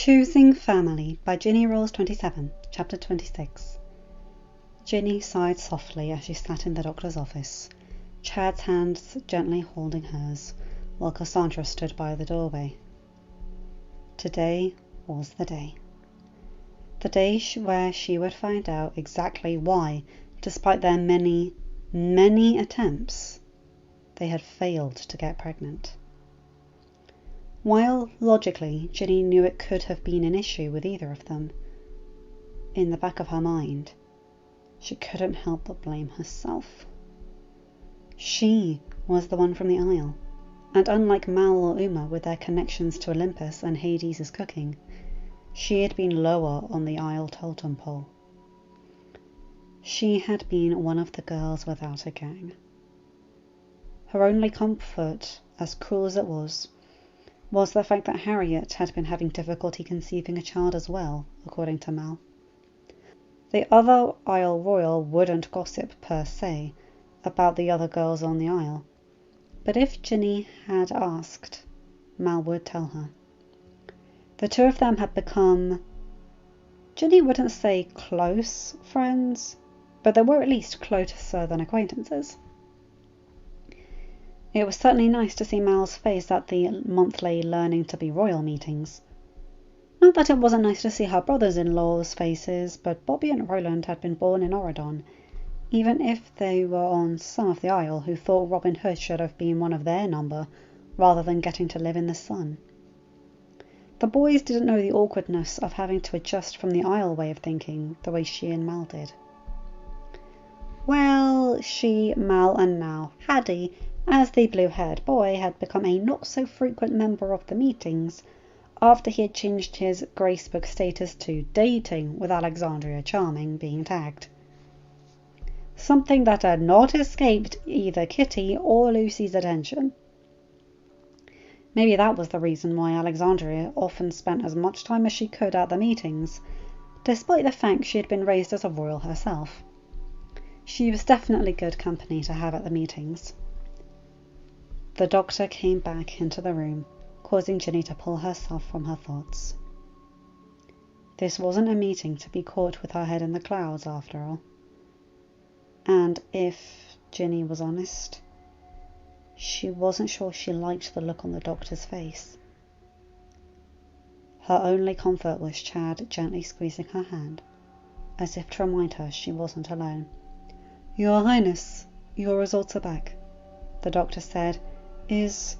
Choosing Family by ginnyrules27, Chapter 26. Ginny sighed softly as she sat in the doctor's office, Chad's hands gently holding hers, while Cassandra stood by the doorway. Today was the day. The day where she would find out exactly why, despite their many, many attempts, they had failed to get pregnant. While, logically, Ginny knew it could have been an issue with either of them, in the back of her mind, she couldn't help but blame herself. She was the one from the Isle, and unlike Mal or Uma with their connections to Olympus and Hades' cooking, she had been lower on the Isle totem pole. She had been one of the girls without a gang. Her only comfort, as cruel as it was the fact that Harriet had been having difficulty conceiving a child as well, according to Mal. The other Isle Royal wouldn't gossip per se about the other girls on the Isle, but if Ginny had asked, Mal would tell her. The two of them had become, Ginny wouldn't say close friends, but they were at least closer than acquaintances. It was certainly nice to see Mal's face at the monthly Learning to be Royal meetings. Not that it wasn't nice to see her brothers-in-law's faces, but Bobby and Roland had been born in Oridon, even if they were on some of the Isle who thought Robin Hood should have been one of their number, rather than getting to live in the sun. The boys didn't know the awkwardness of having to adjust from the Isle way of thinking, the way she and Mal did. Well, she, Mal, and now Haddie, as the blue-haired boy, had become a not-so-frequent member of the meetings after he had changed his Gracebook status to dating with Alexandria Charming being tagged. Something that had not escaped either Kitty or Lucy's attention. Maybe that was the reason why Alexandria often spent as much time as she could at the meetings, despite the fact she had been raised as a royal herself. She was definitely good company to have at the meetings. The doctor came back into the room, causing Ginny to pull herself from her thoughts. This wasn't a meeting to be caught with her head in the clouds, after all. And if Ginny was honest, she wasn't sure she liked the look on the doctor's face. Her only comfort was Chad gently squeezing her hand, as if to remind her she wasn't alone. "Your Highness, your results are back," the doctor said. Is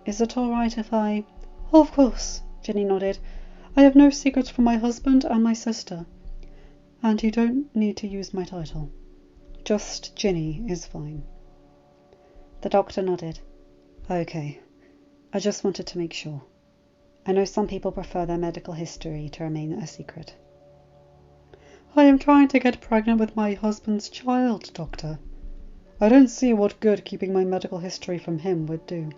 it all right if I—" "Of course," Ginny nodded. "I have no secrets from my husband and my sister. And you don't need to use my title. Just Ginny is fine." The doctor nodded. "Okay. I just wanted to make sure. I know some people prefer their medical history to remain a secret." "I am trying to get pregnant with my husband's child, Doctor. I don't see what good keeping my medical history from him would do."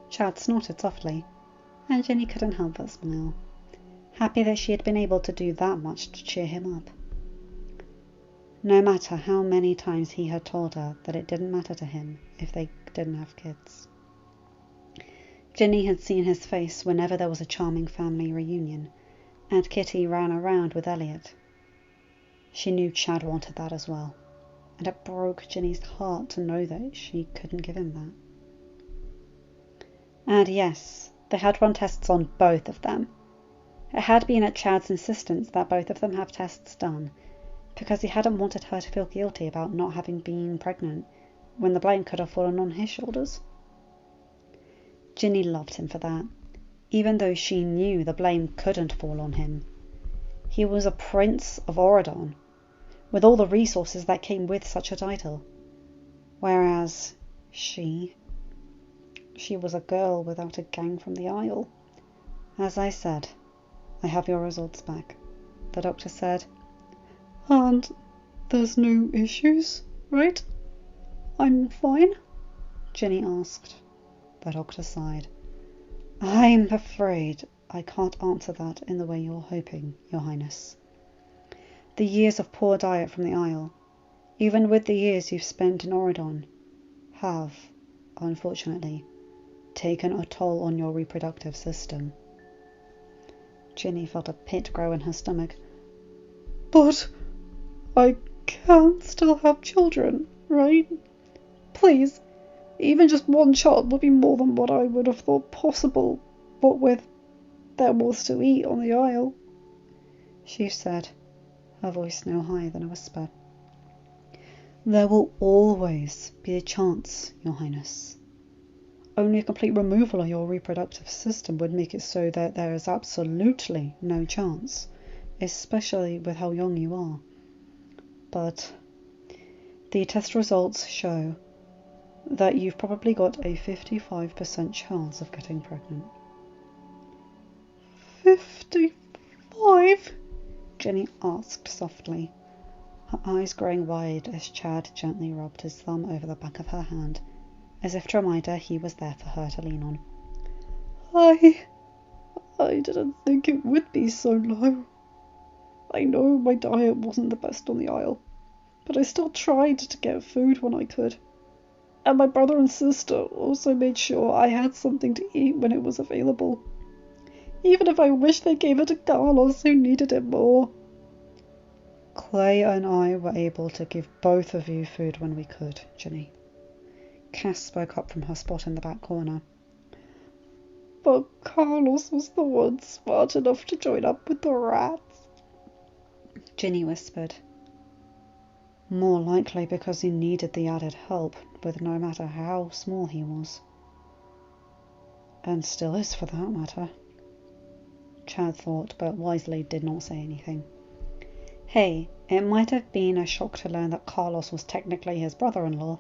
Chad snorted softly, and Ginny couldn't help but smile, happy that she had been able to do that much to cheer him up. No matter how many times he had told her that it didn't matter to him if they didn't have kids. Ginny had seen his face whenever there was a charming family reunion, and Kitty ran around with Elliot. She knew Chad wanted that as well, and it broke Ginny's heart to know that she couldn't give him that. And yes, they had run tests on both of them. It had been at Chad's insistence that both of them have tests done, because he hadn't wanted her to feel guilty about not having been pregnant, when the blame could have fallen on his shoulders. Ginny loved him for that, even though she knew the blame couldn't fall on him. He was a prince of Oridon, with all the resources that came with such a title, whereas she was a girl without a gang from the Isle. "As I said, I have your results back," the doctor said. "And there's no issues, right? I'm fine?" Ginny asked. The doctor sighed. "I'm afraid I can't answer that in the way you're hoping, Your Highness. The years of poor diet from the Isle, even with the years you've spent in Oridon, have, unfortunately, taken a toll on your reproductive system." Ginny felt a pit grow in her stomach. But I can still have children, right? Please, even just one child would be more than what I would have thought possible, what with there was to eat on the isle, she said, her voice no higher than a whisper. There will always be a chance, Your Highness. Only a complete removal of your reproductive system would make it so that there is absolutely no chance, especially with how young you are. But the test results show that you've probably got a 55% chance of getting pregnant. 55? Ginny asked softly, her eyes growing wide as Chad gently rubbed his thumb over the back of her hand, as if to remind her he was there for her to lean on. I didn't think it would be so low. I know my diet wasn't the best on the isle, but I still tried to get food when I could. And my brother and sister also made sure I had something to eat when it was available, even if I wished they gave it to Carlos, who needed it more. Clay and I were able to give both of you food when we could, Ginny. Cass spoke up from her spot in the back corner. But Carlos was the one smart enough to join up with the rats, Ginny whispered. More likely because he needed the added help, with no matter how small he was. And still is, for that matter. Chad thought, but wisely did not say anything. Hey, it might have been a shock to learn that Carlos was technically his brother-in-law,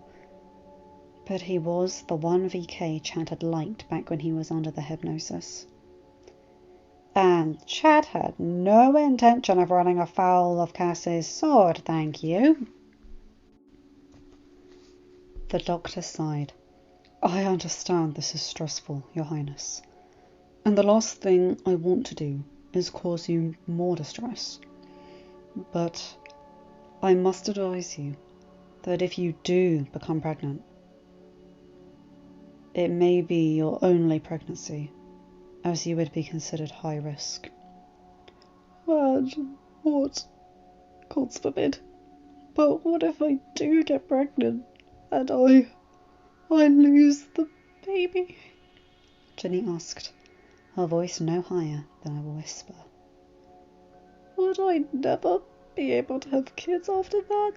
but he was the one VK Chad had liked back when he was under the hypnosis. And Chad had no intention of running afoul of Cass's sword, thank you. The doctor sighed. I understand this is stressful, Your Highness, and the last thing I want to do is cause you more distress. But I must advise you that if you do become pregnant, it may be your only pregnancy, as you would be considered high risk. And what? God forbid. But what if I do get pregnant and I lose the baby? Ginny asked, her voice no higher than a whisper. Would I never be able to have kids after that?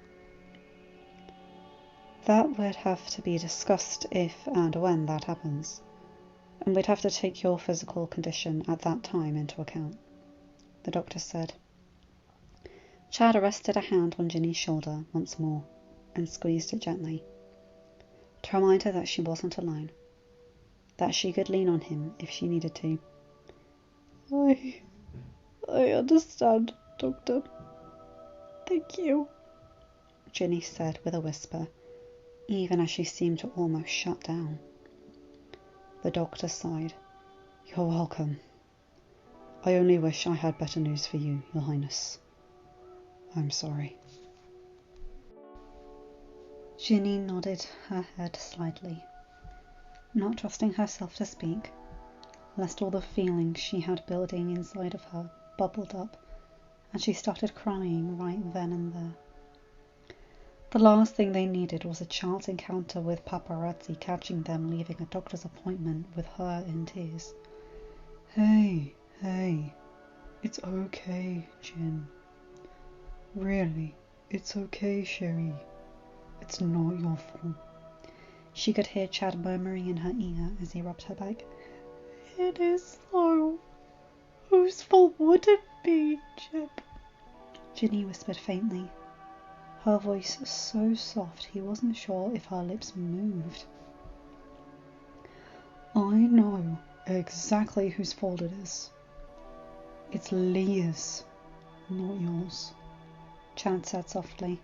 That would have to be discussed if and when that happens, and we'd have to take your physical condition at that time into account, the doctor said. Chad rested a hand on Ginny's shoulder once more and squeezed it gently, to remind her that she wasn't alone, that she could lean on him if she needed to. I understand, Doctor. Thank you, Ginny said with a whisper, even as she seemed to almost shut down. The doctor sighed. You're welcome. I only wish I had better news for you, Your Highness. I'm sorry. Ginny nodded her head slightly, not trusting herself to speak, lest all the feelings she had building inside of her bubbled up, and she started crying right then and there. The last thing they needed was a chance encounter with paparazzi catching them leaving a doctor's appointment with her in tears. Hey, it's okay, Jin. Really, it's okay, Sherry. It's not your fault. She could hear Chad murmuring in her ear as he rubbed her back. It is though. Whose fault would it be, Chip? Ginny whispered faintly, her voice so soft he wasn't sure if her lips moved. I know exactly whose fault it is. It's Leah's, not yours, Chad said softly.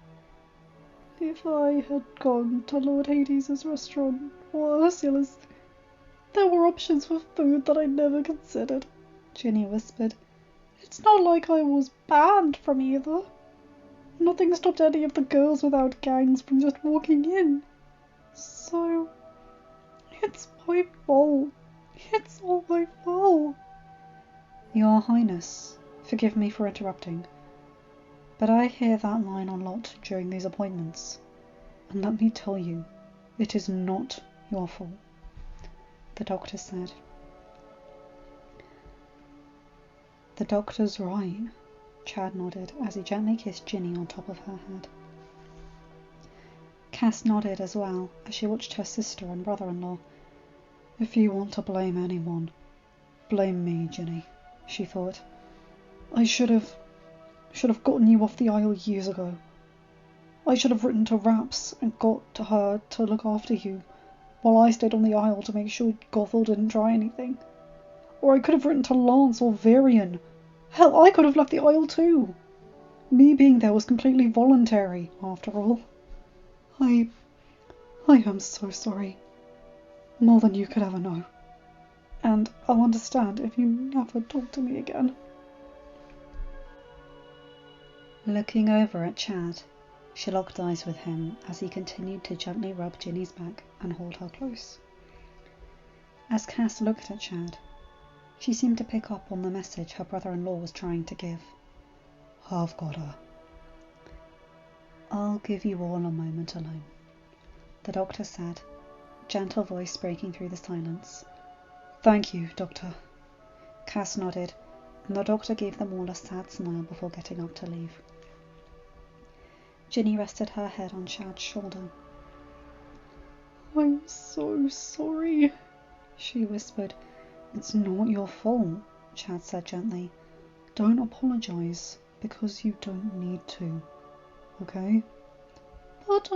If I had gone to Lord Hades' restaurant or Ursula's, there were options for food that I never considered, Ginny whispered. It's not like I was banned from either. Nothing stopped any of the girls without gangs from just walking in. So, it's my fault. It's all my fault. Your Highness, forgive me for interrupting, but I hear that line a lot during these appointments, and let me tell you, it is not your fault, the doctor said. The doctor's right, Chad nodded as he gently kissed Ginny on top of her head. Cass nodded as well as she watched her sister and brother-in-law. If you want to blame anyone, blame me, Ginny, she thought. I should have gotten you off the Isle years ago. I should have written to Raps and got to her to look after you, while I stayed on the Isle to make sure Gothel didn't try anything. Or I could have written to Lance or Varian. Hell, I could have left the Isle too. Me being there was completely voluntary, after all. I am so sorry. More than you could ever know. And I'll understand if you never talk to me again. Looking over at Chad, she locked eyes with him as he continued to gently rub Ginny's back and hold her close. As Cass looked at Chad, she seemed to pick up on the message her brother-in-law was trying to give. I've got her. I'll give you all a moment alone, the doctor said, gentle voice breaking through the silence. Thank you, Doctor. Cass nodded, and the doctor gave them all a sad smile before getting up to leave. Ginny rested her head on Chad's shoulder. I'm so sorry, she whispered. It's not your fault, Chad said gently. Don't apologise, because you don't need to. Okay? But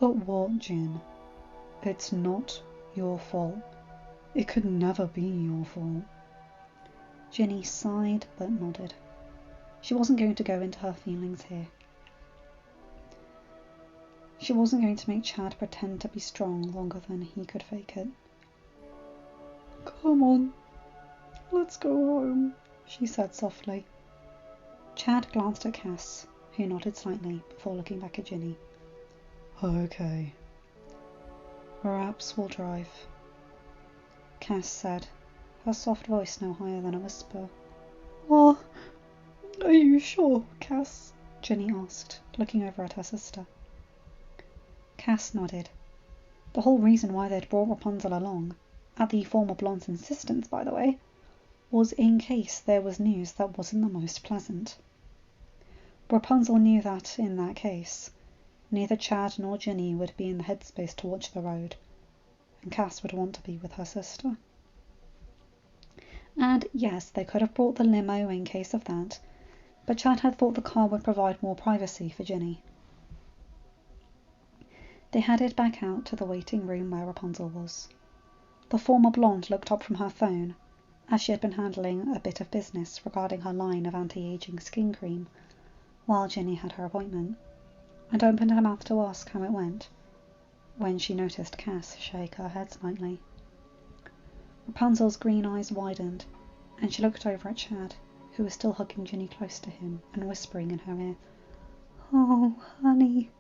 what, Gin? It's not your fault. It could never be your fault. Ginny sighed but nodded. She wasn't going to go into her feelings here. She wasn't going to make Chad pretend to be strong longer than he could fake it. Come on, let's go home, she said softly. Chad glanced at Cass, who nodded slightly before looking back at Ginny. Okay. Perhaps we'll drive, Cass said, her soft voice no higher than a whisper. Oh, are you sure, Cass? Ginny asked, looking over at her sister. Cass nodded. The whole reason why they'd brought Rapunzel along, at the former blonde's insistence, by the way, was in case there was news that wasn't the most pleasant. Rapunzel knew that, in that case, neither Chad nor Ginny would be in the headspace to watch the road, and Cass would want to be with her sister. And yes, they could have brought the limo in case of that, but Chad had thought the car would provide more privacy for Ginny. They headed back out to the waiting room where Rapunzel was. The former blonde looked up from her phone, as she had been handling a bit of business regarding her line of anti-aging skin cream, while Ginny had her appointment, and opened her mouth to ask how it went, when she noticed Cass shake her head slightly. Rapunzel's green eyes widened, and she looked over at Chad, who was still hugging Ginny close to him and whispering in her ear. Oh, honey,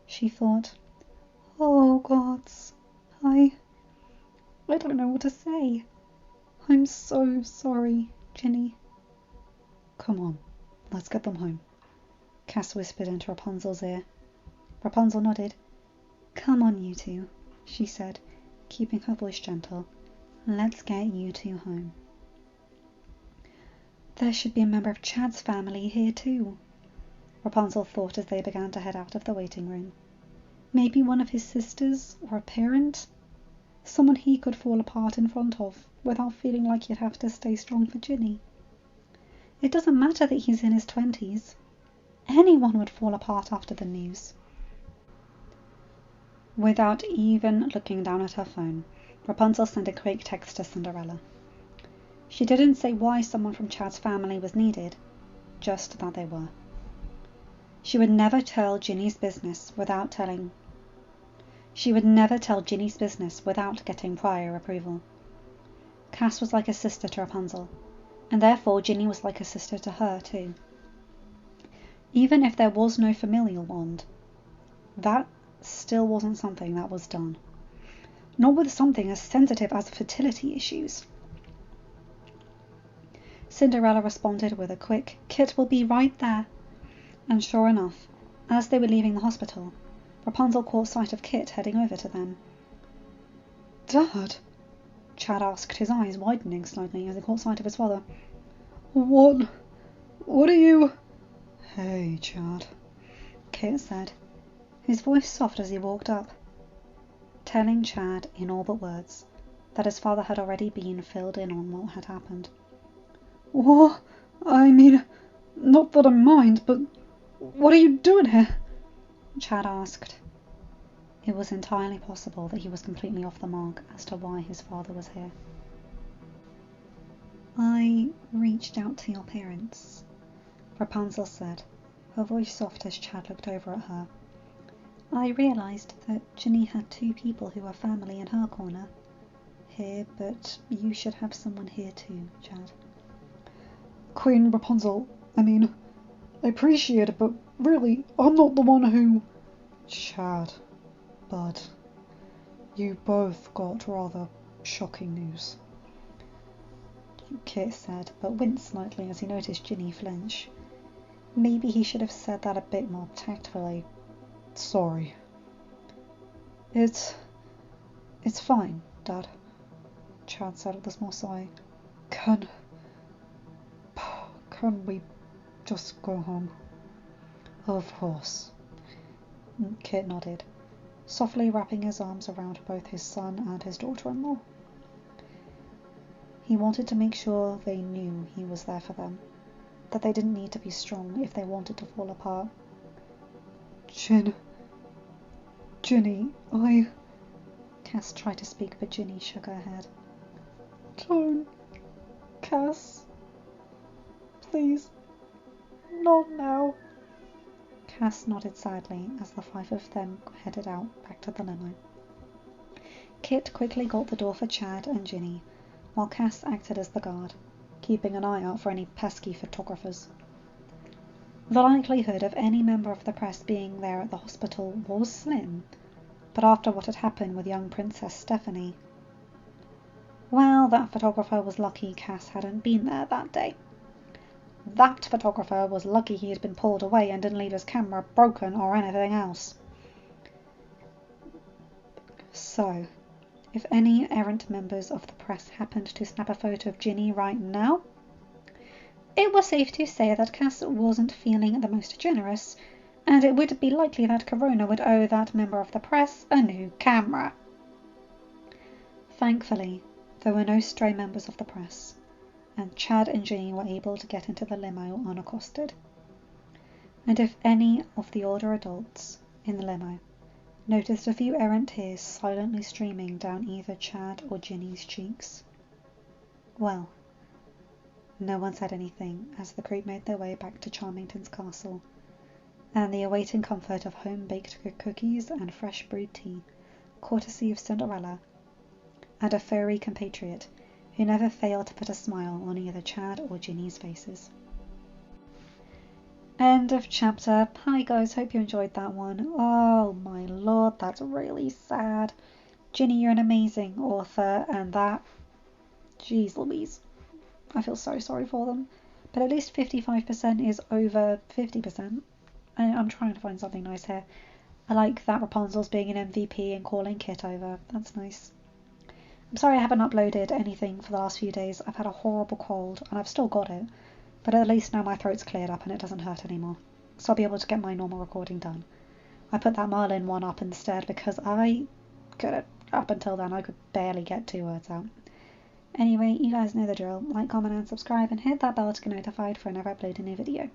she thought. Oh, gods, I don't know what to say. I'm so sorry, Ginny. Come on, let's get them home, Cass whispered into Rapunzel's ear. Rapunzel nodded. Come on, you two, she said, keeping her voice gentle. Let's get you two home. There should be a member of Chad's family here too, Rapunzel thought as they began to head out of the waiting room. Maybe one of his sisters or a parent? Someone he could fall apart in front of without feeling like he'd have to stay strong for Ginny. It doesn't matter that he's in his 20s. Anyone would fall apart after the news. Without even looking down at her phone, Rapunzel sent a quick text to Cinderella. She didn't say why someone from Chad's family was needed, just that they were. She would never tell Ginny's business without getting prior approval. Cass was like a sister to Rapunzel, and therefore Ginny was like a sister to her too. Even if there was no familial bond, that still wasn't something that was done. Not with something as sensitive as fertility issues. Cinderella responded with a quick, "Kit will be right there." And sure enough, as they were leaving the hospital, Rapunzel caught sight of Kit heading over to them. "Dad?" Chad asked, his eyes widening slightly as he caught sight of his father. What are you—" "Hey, Chad," Kit said, his voice soft as he walked up, telling Chad in all but words that his father had already been filled in on what had happened. "What? I mean, not that I mind, but what are you doing here?" Chad asked. It was entirely possible that he was completely off the mark as to why his father was here. "I reached out to your parents," Rapunzel said, her voice soft as Chad looked over at her. "I realized that Ginny had two people who were family in her corner here, but you should have someone here too, Chad." "Queen Rapunzel, I mean, I appreciate it, but really, I'm not the one who—" "Chad, bud, you both got rather shocking news," Kit said, but winced slightly as he noticed Ginny flinch. Maybe he should have said that a bit more tactfully. "Sorry." It's fine, Dad," Chad said with a small sigh. Can we just go home?" "Of course." Kit nodded, softly wrapping his arms around both his son and his daughter-in-law. He wanted to make sure they knew he was there for them, that they didn't need to be strong if they wanted to fall apart. Ginny, Cass tried to speak, but Ginny shook her head. "Don't, Cass. Please, not now." Cass nodded sadly as the five of them headed out back to the limo. Kit quickly got the door for Chad and Ginny, while Cass acted as the guard, keeping an eye out for any pesky photographers. The likelihood of any member of the press being there at the hospital was slim, but after what had happened with young Princess Stephanie, well, that photographer was lucky Cass hadn't been there that day. That photographer was lucky he had been pulled away and didn't leave his camera broken or anything else. So, if any errant members of the press happened to snap a photo of Ginny right now, it was safe to say that Cass wasn't feeling the most generous, and it would be likely that Corona would owe that member of the press a new camera. Thankfully, there were no stray members of the press, and Chad and Ginny were able to get into the limo unaccosted. And if any of the older adults in the limo noticed a few errant tears silently streaming down either Chad or Ginny's cheeks, well, no one said anything as the group made their way back to Charmington's castle, and the awaiting comfort of home-baked cookies and fresh brewed tea, courtesy of Cinderella, and a furry compatriot who never failed to put a smile on either Chad or Ginny's faces. End of chapter. Hi guys, hope you enjoyed that one. Oh my lord, that's really sad. Ginny, you're an amazing author, and that... Jeez Louise. I feel so sorry for them. But at least 55% is over 50%. I'm trying to find something nice here. I like that Rapunzel's being an MVP and calling Kit over. That's nice. I'm sorry I haven't uploaded anything for the last few days. I've had a horrible cold, and I've still got it. But at least now my throat's cleared up and it doesn't hurt anymore. So I'll be able to get my normal recording done. I put that Merlin one up instead because up until then I could barely get 2 words out. Anyway, you guys know the drill. Like, comment and subscribe and hit that bell to get notified for whenever I upload a new video.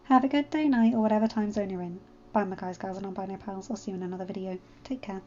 Have a good day, night, or whatever time zone you're in. Bye my guys, gals and non-binary pals. I'll see you in another video. Take care.